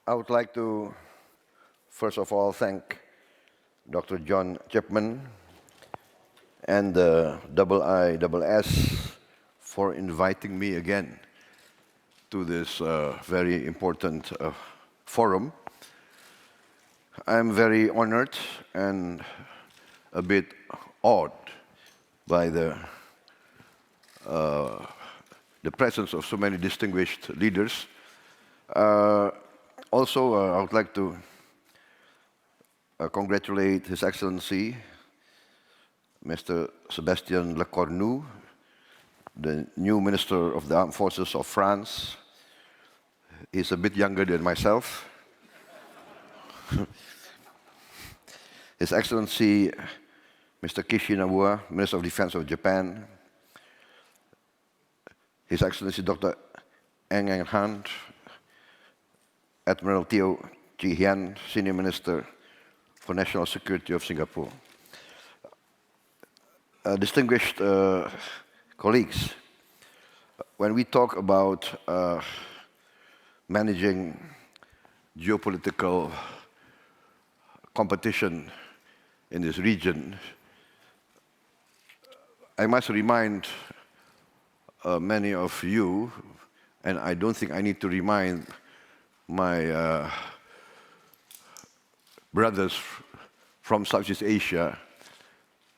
I would like to, first of all, thank Dr. John Chapman and the IISS for inviting me again to this very important forum. I'm very honored and a bit awed by the presence of so many distinguished leaders. Also, I would like to congratulate His Excellency, Mr. Sébastien Lecornu, the new Minister of the Armed Forces of France. He's a bit younger than myself. His Excellency, Mr. Kishinabua, Minister of Defense of Japan. His Excellency Dr. Kemhan, Admiral Teo Chee Hean, Senior Minister for National Security of Singapore. Distinguished colleagues, when we talk about managing geopolitical competition in this region, I must remind many of you, and I don't think I need to remind my brothers from Southeast Asia,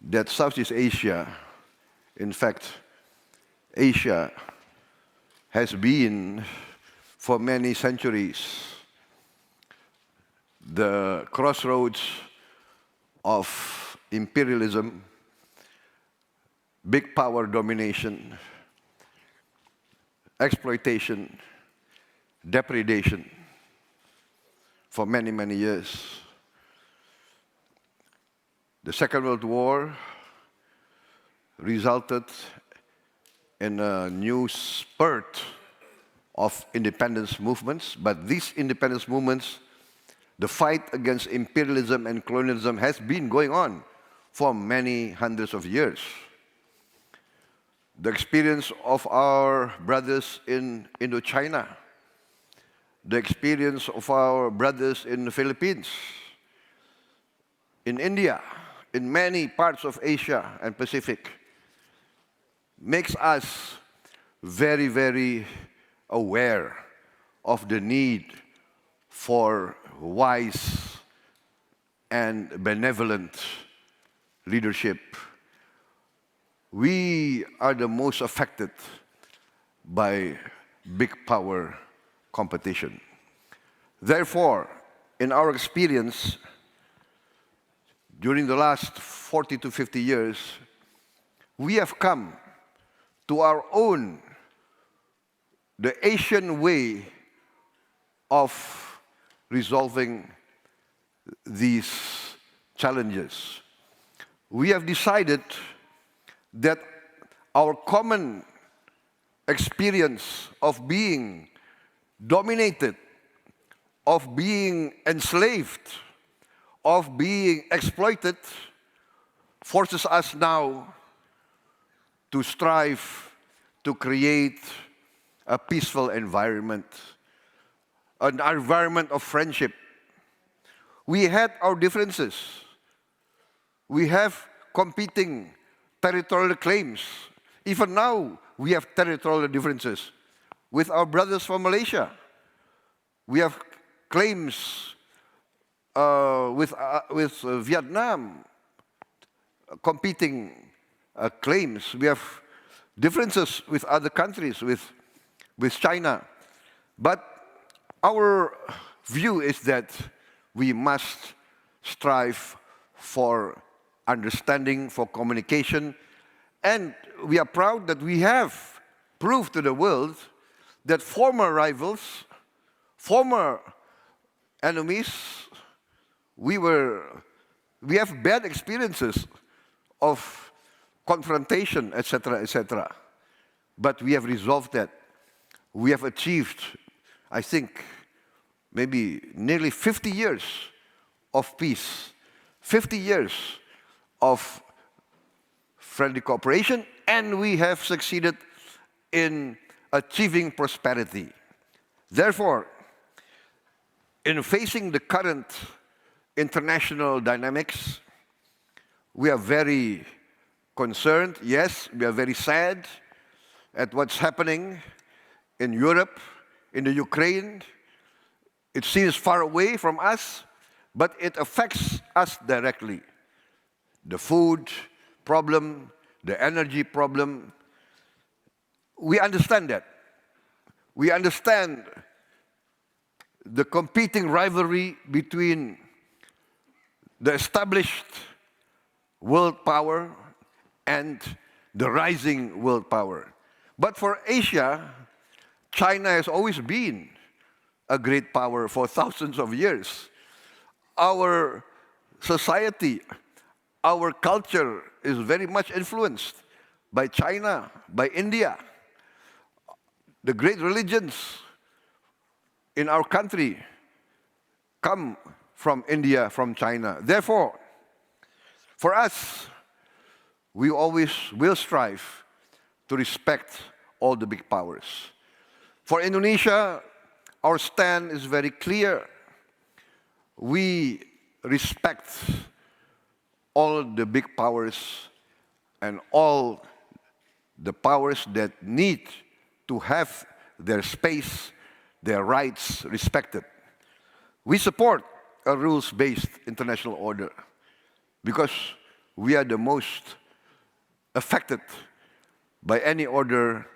that Southeast Asia, in fact, Asia has been for many centuries the crossroads of imperialism, big power domination, exploitation, depredation for many, many years. The Second World War resulted in a new spurt of independence movements, but these independence movements, the fight against imperialism and colonialism has been going on for many hundreds of years. The experience of our brothers in Indochina, the experience of our brothers in the Philippines, in India, in many parts of Asia and Pacific, makes us very, very aware of the need for wise and benevolent leadership. We are the most affected by big power competition. Therefore, in our experience, during the last 40 to 50 years, we have come to our own, the Asian way of resolving these challenges. We have decided that our common experience of being dominated, of being enslaved, of being exploited, forces us now to strive to create a peaceful environment, an environment of friendship. We had our differences. We have competing territorial claims. Even now, we have territorial differences with our brothers from Malaysia. We have claims with Vietnam, competing claims. We have differences with other countries, with China. But our view is that we must strive for understanding, for communication, and we are proud that we have proved to the world that former rivals, former enemies, we have bad experiences of confrontation, etc., etc. But we have resolved that. We have achieved, I think, maybe nearly 50 years of peace, 50 years of friendly cooperation, and we have succeeded in achieving prosperity. Therefore, In facing the current international dynamics, we are very concerned. Yes, we are very sad at what's happening in Europe, in the Ukraine. It seems far away from us, but it affects us directly. The food problem, the energy problem, we understand that. We understand the competing rivalry between the established world power and the rising world power. But for Asia, China has always been a great power for thousands of years. Our society, our culture is very much influenced by China, by India. The great religions in our country come from India, from China. Therefore, for us, we always will strive to respect all the big powers. For Indonesia, our stand is very clear. We respect all the big powers and all the powers that need to have their space, their rights respected. We support a rules-based international order because we are the most affected by any order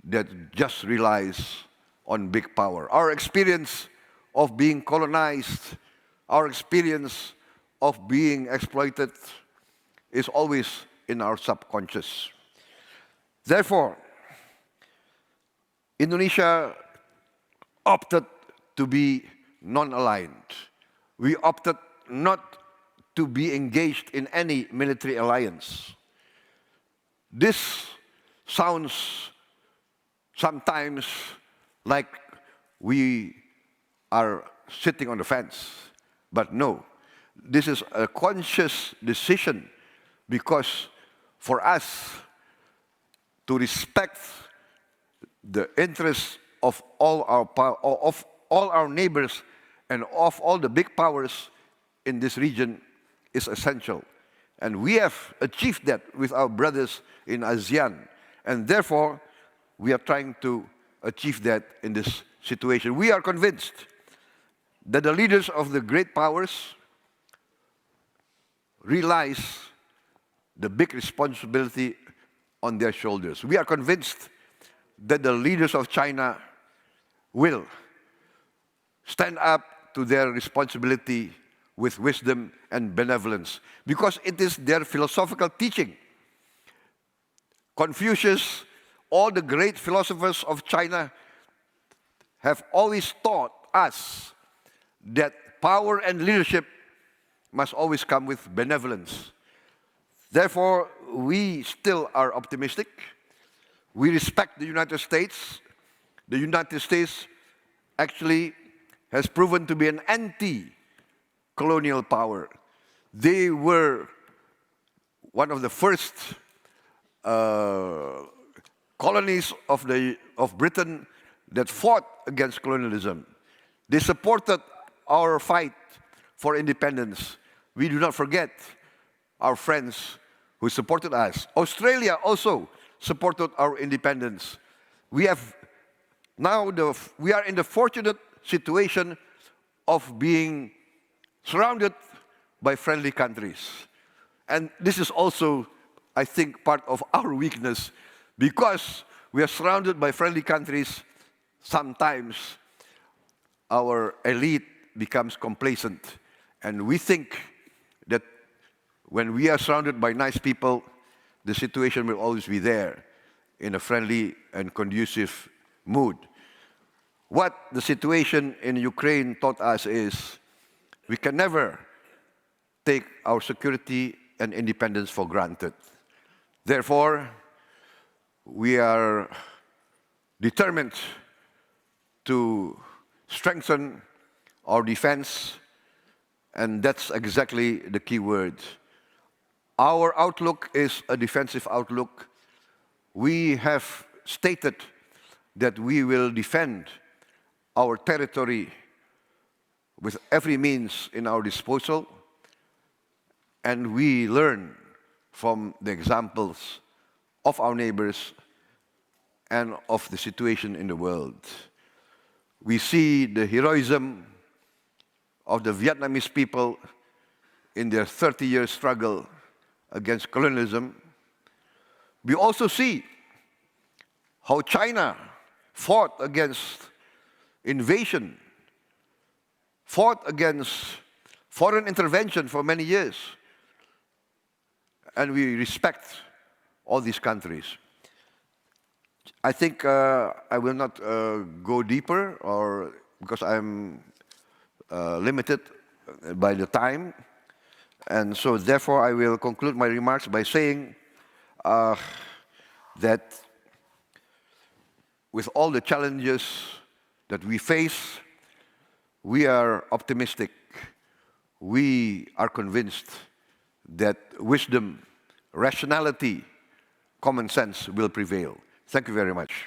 that just relies on big power. Our experience of being colonized, our experience of being exploited is always in our subconscious. Therefore, Indonesia opted to be non-aligned. We opted not to be engaged in any military alliance. This sounds sometimes like we are sitting on the fence, but no. This is a conscious decision because for us to respect the interests of all our neighbors and of all the big powers in this region is essential. And we have achieved that with our brothers in ASEAN. And therefore, we are trying to achieve that in this situation. We are convinced that the leaders of the great powers realize the big responsibility on their shoulders. We are convinced that the leaders of China will stand up to their responsibility with wisdom and benevolence because it is their philosophical teaching. Confucius, all the great philosophers of China have always taught us that power and leadership must always come with benevolence. Therefore, we still are optimistic. We respect the United States. The United States actually has proven to be an anti-colonial power. They were one of the first colonies of Britain that fought against colonialism. They supported our fight for independence. We do not forget our friends who supported us. Australia also supported our independence. We are in the fortunate situation of being surrounded by friendly countries. And this is also, I think, part of our weakness. Because we are surrounded by friendly countries, sometimes our elite becomes complacent. And we think that when we are surrounded by nice people, the situation will always be there in a friendly and conducive mood. What the situation in Ukraine taught us is we can never take our security and independence for granted. Therefore, we are determined to strengthen our defense, and that's exactly the key word. Our outlook is a defensive outlook. We have stated that we will defend our territory with every means in our disposal, and we learn from the examples of our neighbors and of the situation in the world. We see the heroism of the Vietnamese people in their 30-year struggle against colonialism. We also see how China fought against invasion, fought against foreign intervention for many years. And we respect all these countries. I think I will not go deeper, or because I'm limited by the time. And so therefore I will conclude my remarks by saying that with all the challenges that we face, we are optimistic. We are convinced that wisdom, rationality, common sense will prevail. Thank you very much.